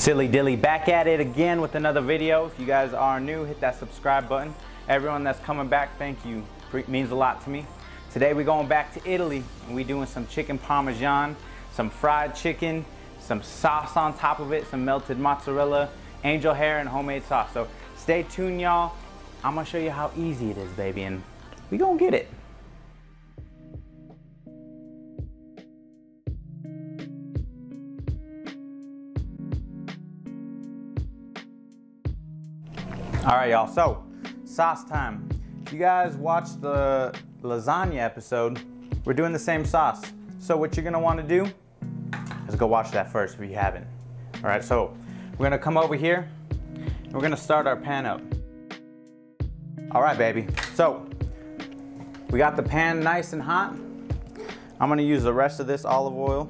Silly Dilly back at it again with another video. If you guys are new, hit that subscribe button. Everyone that's coming back, thank you. It means a lot to me. Today we're going back to Italy and we're doing some chicken parmesan, some fried chicken, some sauce on top of it, some melted mozzarella, angel hair, and homemade sauce. So stay tuned, y'all. I'm gonna show you how easy it is, baby, and we gonna get it. All right, y'all, so sauce time. If you guys watched the lasagna episode, we're doing the same sauce. So what you're gonna wanna do is go watch that first if you haven't. All right, so we're gonna come over here and we're gonna start our pan up. All right, baby, so we got the pan nice and hot. I'm gonna use the rest of this olive oil.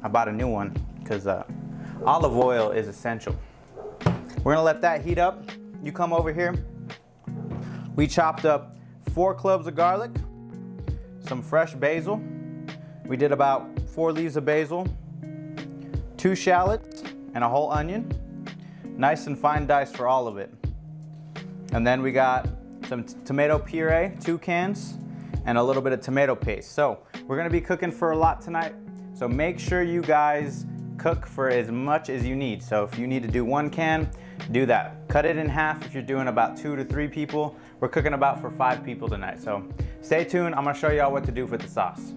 I bought a new one because olive oil is essential. We're gonna let that heat up. You come over here. We chopped up 4 cloves of garlic, some fresh basil. We did about 4 leaves of basil, 2 shallots, and a whole onion. Nice and fine diced for all of it. And then we got some tomato puree, 2 cans, and a little bit of tomato paste. So we're gonna be cooking for a lot tonight. So make sure you guys cook for as much as you need. So if you need to do 1 can, do that. Cut it in half if you're doing about 2 to 3 people. We're cooking about for 5 people tonight. So stay tuned. I'm gonna show y'all what to do for the sauce.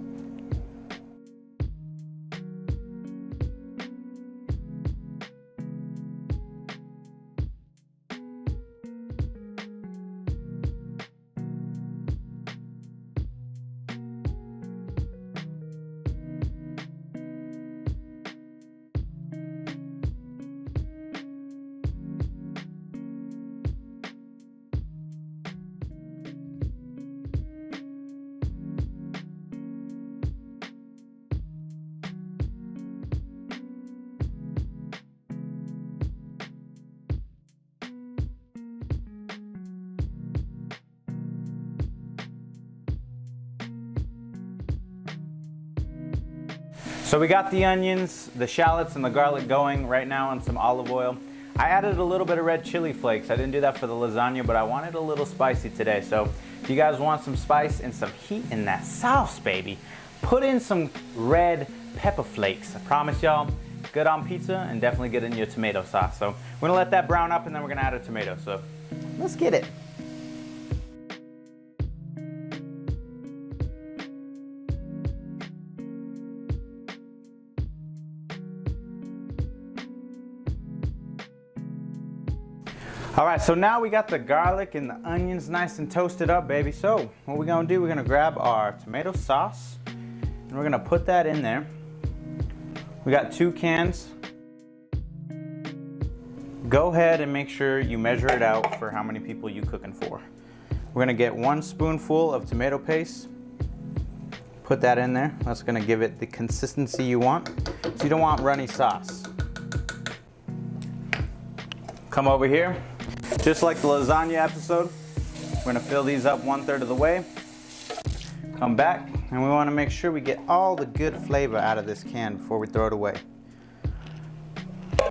So we got the onions, the shallots, and the garlic going right now on some olive oil. I added a little bit of red chili flakes. I didn't do that for the lasagna, but I wanted a little spicy today. So if you guys want some spice and some heat in that sauce, baby, put in some red pepper flakes. I promise y'all, good on pizza and definitely good in your tomato sauce. So we're gonna let that brown up and then we're gonna add a tomato. So let's get it. All right, so now we got the garlic and the onions nice and toasted up, baby. So what we're gonna do, we're gonna grab our tomato sauce and we're gonna put that in there. We got 2 cans. Go ahead and make sure you measure it out for how many people you cooking for. We're gonna get 1 spoonful of tomato paste. Put that in there. That's gonna give it the consistency you want. So you don't want runny sauce. Come over here. Just like the lasagna episode, we're gonna fill these up 1/3 of the way. Come back, and we wanna make sure we get all the good flavor out of this can before we throw it away.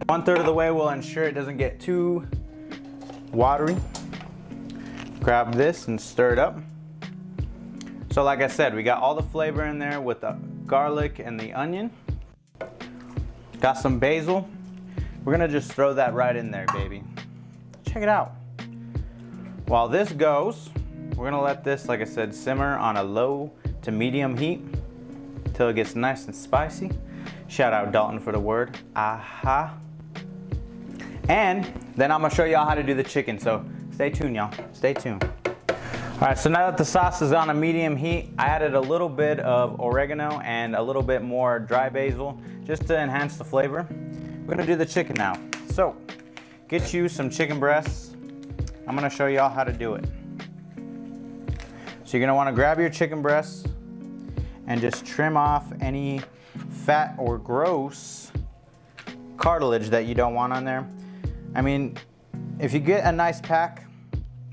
1/3 of the way will ensure it doesn't get too watery. Grab this and stir it up. So like I said, we got all the flavor in there with the garlic and the onion. Got some basil. We're gonna just throw that right in there, baby. Check it out. While this goes, we're gonna let this, like I said, simmer on a low to medium heat until it gets nice and spicy. Shout out Dalton for the word, aha. And then I'm gonna show y'all how to do the chicken, so stay tuned, y'all, stay tuned. All right, so now that the sauce is on a medium heat, I added a little bit of oregano and a little bit more dry basil just to enhance the flavor. We're gonna do the chicken now. So, get you some chicken breasts. I'm gonna show y'all how to do it. So you're gonna wanna grab your chicken breasts and just trim off any fat or gross cartilage that you don't want on there. I mean, if you get a nice pack,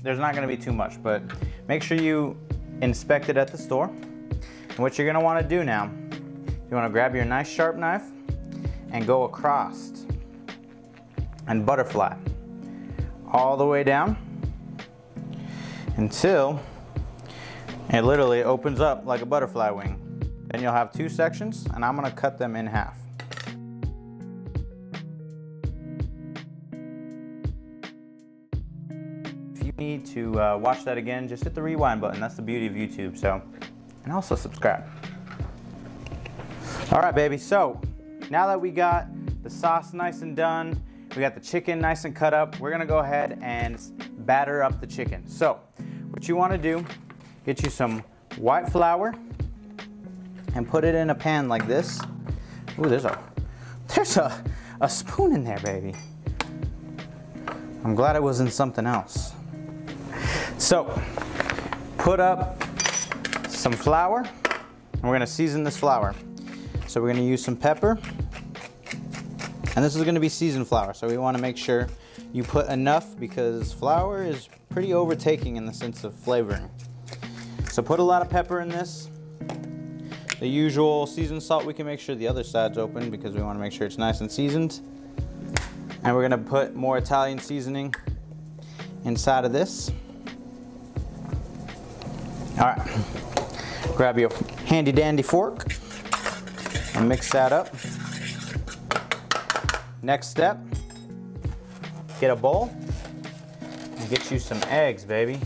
there's not gonna be too much, but make sure you inspect it at the store. And what you're gonna wanna do now, you wanna grab your nice sharp knife and go across and butterfly all the way down until it literally opens up like a butterfly wing. Then you'll have 2 sections, and I'm gonna cut them in half. If you need to watch that again, just hit the rewind button. That's the beauty of YouTube. So, and also subscribe. All right, baby. So now that we got the sauce nice and done, we got the chicken nice and cut up, we're gonna go ahead and batter up the chicken. So what you wanna do, get you some white flour and put it in a pan like this. Ooh, there's a spoon in there, baby. I'm glad it wasn't something else. So put up some flour, and we're gonna season this flour. So we're gonna use some pepper, and this is gonna be seasoned flour, so we wanna make sure you put enough because flour is pretty overtaking in the sense of flavoring. So put a lot of pepper in this. The usual seasoned salt, we can make sure the other side's open because we wanna make sure it's nice and seasoned. And we're gonna put more Italian seasoning inside of this. All right, grab your handy dandy fork and mix that up. Next step, get a bowl and get you some eggs, baby.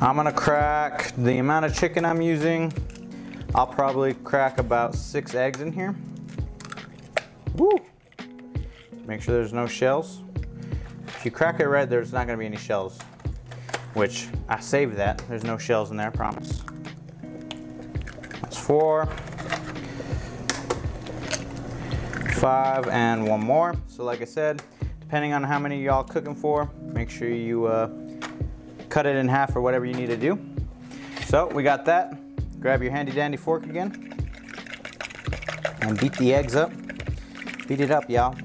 I'm gonna crack the amount of chicken I'm using. I'll probably crack about 6 eggs in here. Woo! Make sure there's no shells. If you crack it right, there's not gonna be any shells, which I saved that. There's no shells in there, I promise. That's 4, 5, and 1 more. So like I said, depending on how many y'all cooking for, make sure you cut it in half or whatever you need to do. So we got that. Grab your handy dandy fork again and beat the eggs up. Beat it up, y'all.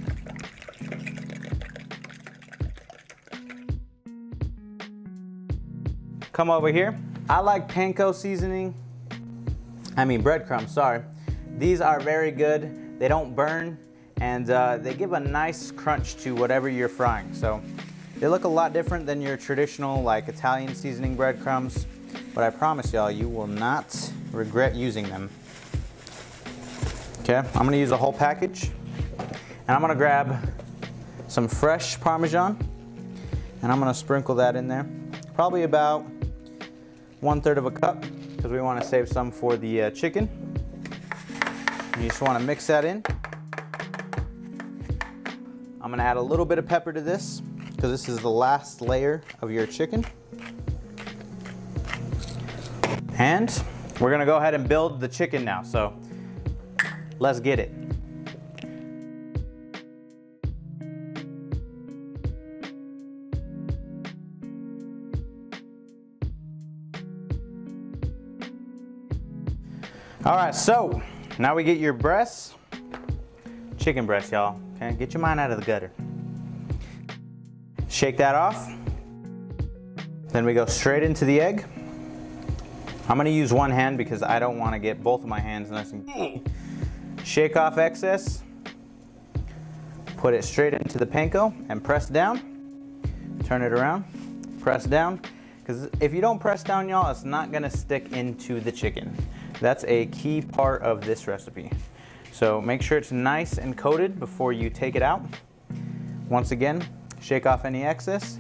Come over here. I like panko seasoning. Breadcrumbs, sorry. These are very good. They don't burn, and they give a nice crunch to whatever you're frying. So they look a lot different than your traditional like Italian seasoning breadcrumbs, but I promise y'all, you will not regret using them. Okay, I'm gonna use a whole package, and I'm gonna grab some fresh Parmesan, and I'm gonna sprinkle that in there. Probably about 1/3 of a cup, because we wanna save some for the chicken. And you just wanna mix that in. I'm gonna add a little bit of pepper to this, because this is the last layer of your chicken. And we're gonna go ahead and build the chicken now, so let's get it. All right, so now we get your breasts, chicken breasts, y'all. Okay, get your mind out of the gutter. Shake that off. Then we go straight into the egg. I'm gonna use one hand because I don't wanna get both of my hands nice and shake off excess. Put it straight into the panko and press down. Turn it around, press down. Because if you don't press down, y'all, it's not gonna stick into the chicken. That's a key part of this recipe. So make sure it's nice and coated before you take it out. Once again, shake off any excess.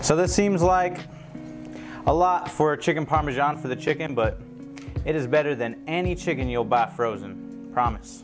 So this seems like a lot for chicken Parmesan for the chicken, but it is better than any chicken you'll buy frozen, promise.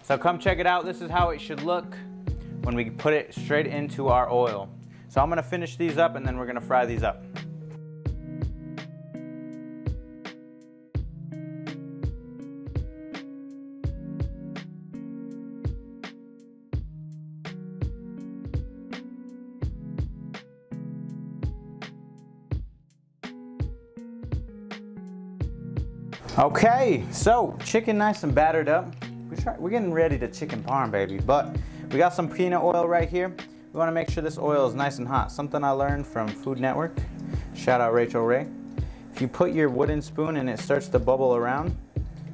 So come check it out. This is how it should look when we put it straight into our oil. So I'm gonna finish these up and then we're gonna fry these up. Okay, so chicken nice and battered up. We're getting ready to chicken parm, baby, but we got some peanut oil right here. We want to make sure this oil is nice and hot. Something I learned from Food Network. Shout out Rachel Ray. If you put your wooden spoon and it starts to bubble around,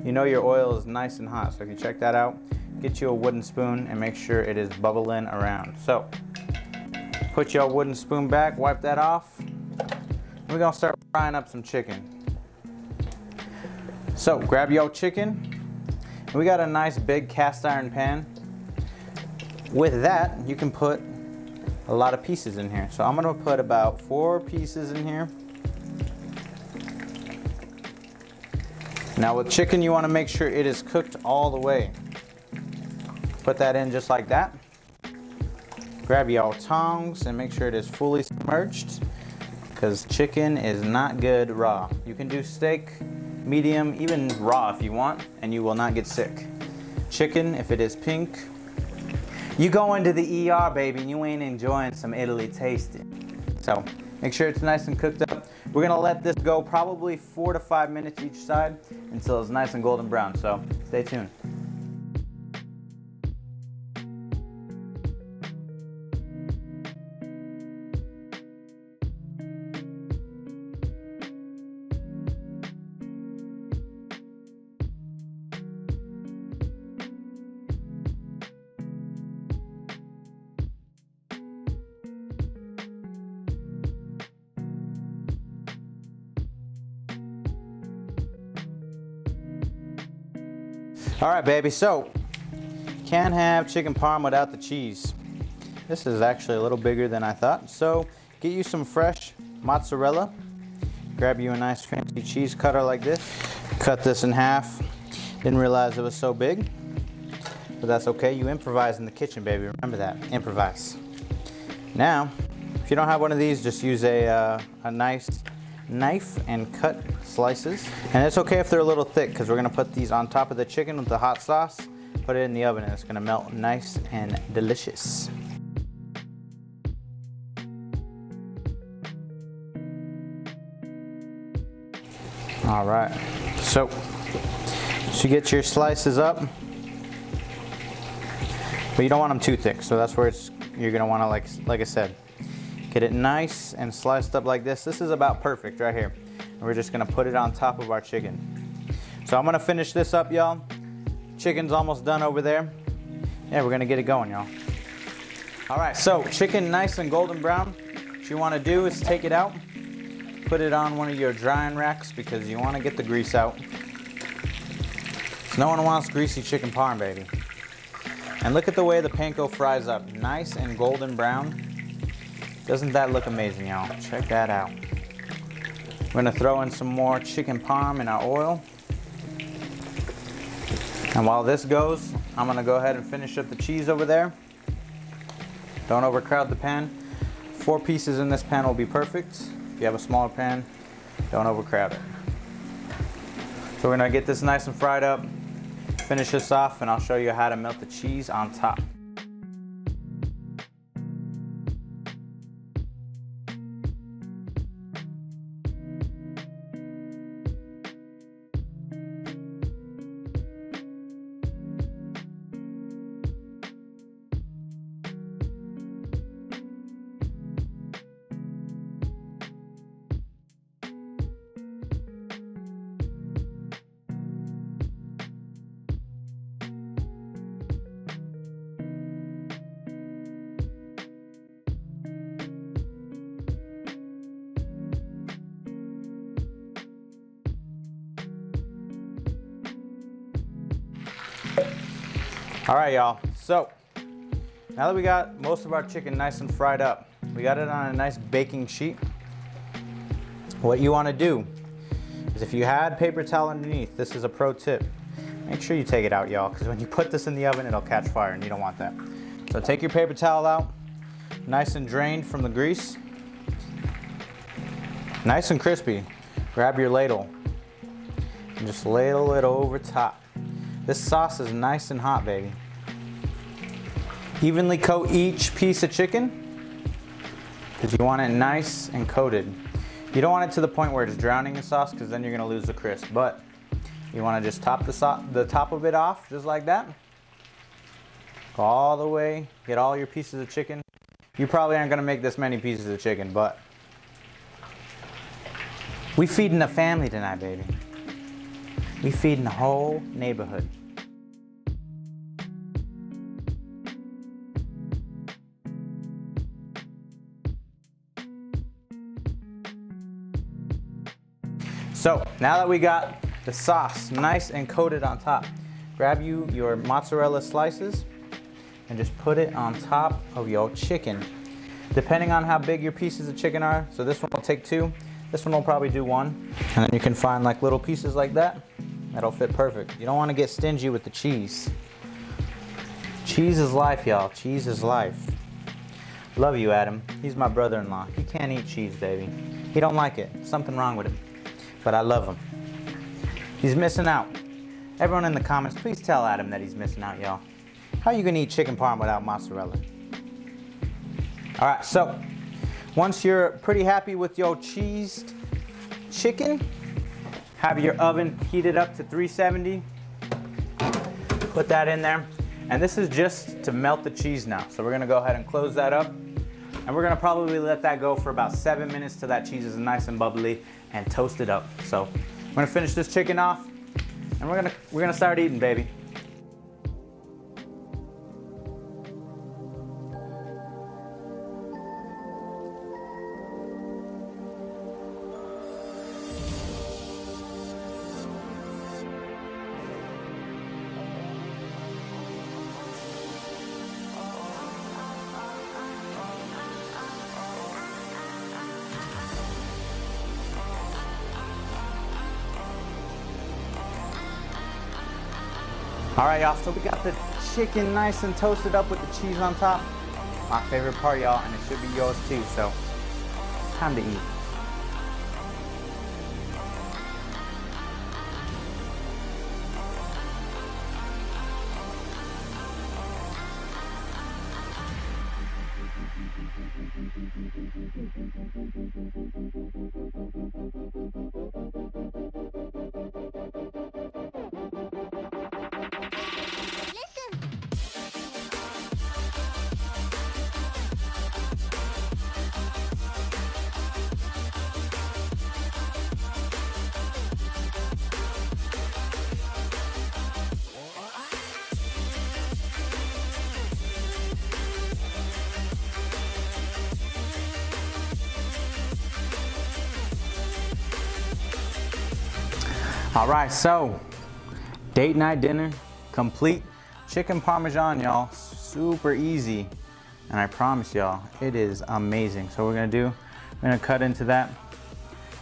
you know your oil is nice and hot. So if you check that out, get you a wooden spoon and make sure it is bubbling around. So put your wooden spoon back, wipe that off. We're gonna start frying up some chicken. So grab your chicken. We got a nice big cast iron pan. With that, you can put a lot of pieces in here. So I'm gonna put about 4 pieces in here. Now with chicken, you wanna make sure it is cooked all the way. Put that in just like that. Grab your tongs and make sure it is fully submerged, because chicken is not good raw. You can do steak, medium, even raw if you want, and you will not get sick. Chicken, if it is pink, you go into the ER, baby, and you ain't enjoying some Italy tasting. So make sure it's nice and cooked up. We're gonna let this go probably 4 to 5 minutes each side until it's nice and golden brown, so stay tuned. All right, baby, so can't have chicken parm without the cheese. This is actually a little bigger than I thought. So get you some fresh mozzarella. Grab you a nice fancy cheese cutter like this. Cut this in half. Didn't realize it was so big, but that's okay. You improvise in the kitchen, baby. Remember that, improvise. Now, if you don't have one of these, just use a nice knife and cut slices. And it's okay if they're a little thick, because we're gonna put these on top of the chicken with the hot sauce, put it in the oven, and it's gonna melt nice and delicious. All right, so you get your slices up, but you don't want them too thick, so that's where you're gonna wanna, like I said, get it nice and sliced up like this. This is about perfect right here. And we're just gonna put it on top of our chicken. So I'm gonna finish this up, y'all. Chicken's almost done over there. Yeah, we're gonna get it going, y'all. All right, so chicken nice and golden brown. What you wanna do is take it out, put it on one of your drying racks, because you wanna get the grease out. No one wants greasy chicken parm, baby. And look at the way the panko fries up. Nice and golden brown. Doesn't that look amazing, y'all? Check that out. We're gonna throw in some more chicken parm in our oil. And while this goes, I'm gonna go ahead and finish up the cheese over there. Don't overcrowd the pan. 4 pieces in this pan will be perfect. If you have a smaller pan, don't overcrowd it. So we're gonna get this nice and fried up, finish this off, and I'll show you how to melt the cheese on top. All right, y'all, so now that we got most of our chicken nice and fried up, we got it on a nice baking sheet. What you wanna do is, if you had paper towel underneath, this is a pro tip. Make sure you take it out, y'all, because when you put this in the oven, it'll catch fire and you don't want that. So take your paper towel out, nice and drained from the grease. Nice and crispy. Grab your ladle and just ladle it over top. This sauce is nice and hot, baby. Evenly coat each piece of chicken, because you want it nice and coated. You don't want it to the point where it's drowning in sauce, because then you're gonna lose the crisp. But You want to just top the top of it off, just like that. Go all the way, get all your pieces of chicken. You probably aren't going to make this many pieces of chicken, but we feeding the family tonight, baby. We feeding the whole neighborhood. So now that we got the sauce nice and coated on top, grab your mozzarella slices and just put it on top of your chicken. Depending on how big your pieces of chicken are, so this one will take 2, this one will probably do 1. And then you can find like little pieces like that, that'll fit perfect. You don't want to get stingy with the cheese. Cheese is life, y'all, cheese is life. Love you, Adam. He's my brother-in-law. He can't eat cheese, baby. He don't like it, something wrong with him. But I love him. He's missing out. Everyone in the comments, please tell Adam that he's missing out, y'all. How are you gonna eat chicken parm without mozzarella? All right, so once you're pretty happy with your cheesed chicken, have your oven heated up to 370. Put that in there. And this is just to melt the cheese now. So we're gonna go ahead and close that up. And we're gonna probably let that go for about 7 minutes till that cheese is nice and bubbly and toast it up. So I'm gonna finish this chicken off and we're gonna start eating, baby. All right, y'all, so we got the chicken nice and toasted up with the cheese on top. My favorite part, y'all, and it should be yours too, so time to eat. All right, so date night dinner complete. Chicken Parmesan, y'all, super easy. And I promise y'all, it is amazing. So we're gonna cut into that,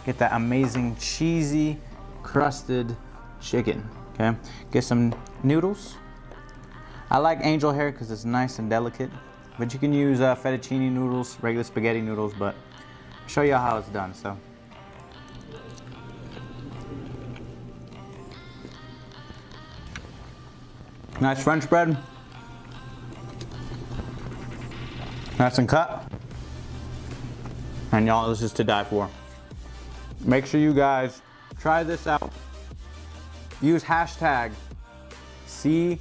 get that amazing cheesy crusted chicken, okay? Get some noodles. I like angel hair because it's nice and delicate, but you can use fettuccine noodles, regular spaghetti noodles, but I'll show you how it's done, so. Nice French bread. Nice and cut. And y'all, this is to die for. Make sure you guys try this out. Use hashtag CW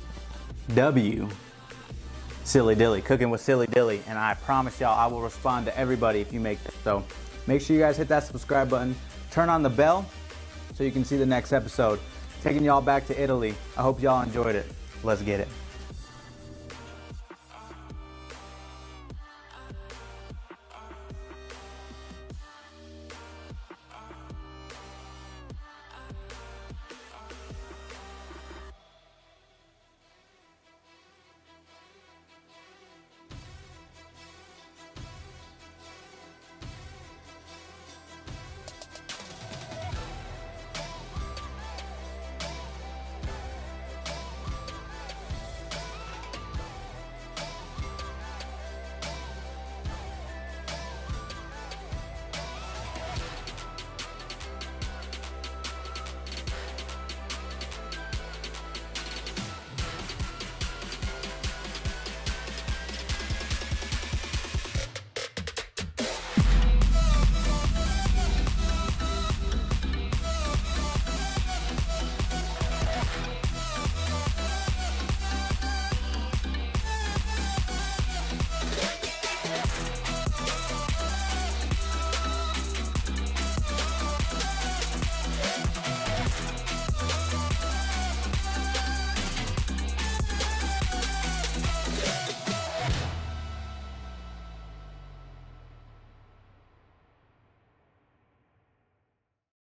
Silly Dilly, cooking with Silly Dilly, and I promise y'all I will respond to everybody if you make this. So make sure you guys hit that subscribe button, turn on the bell so you can see the next episode. Taking y'all back to Italy. I hope y'all enjoyed it. Let's get it.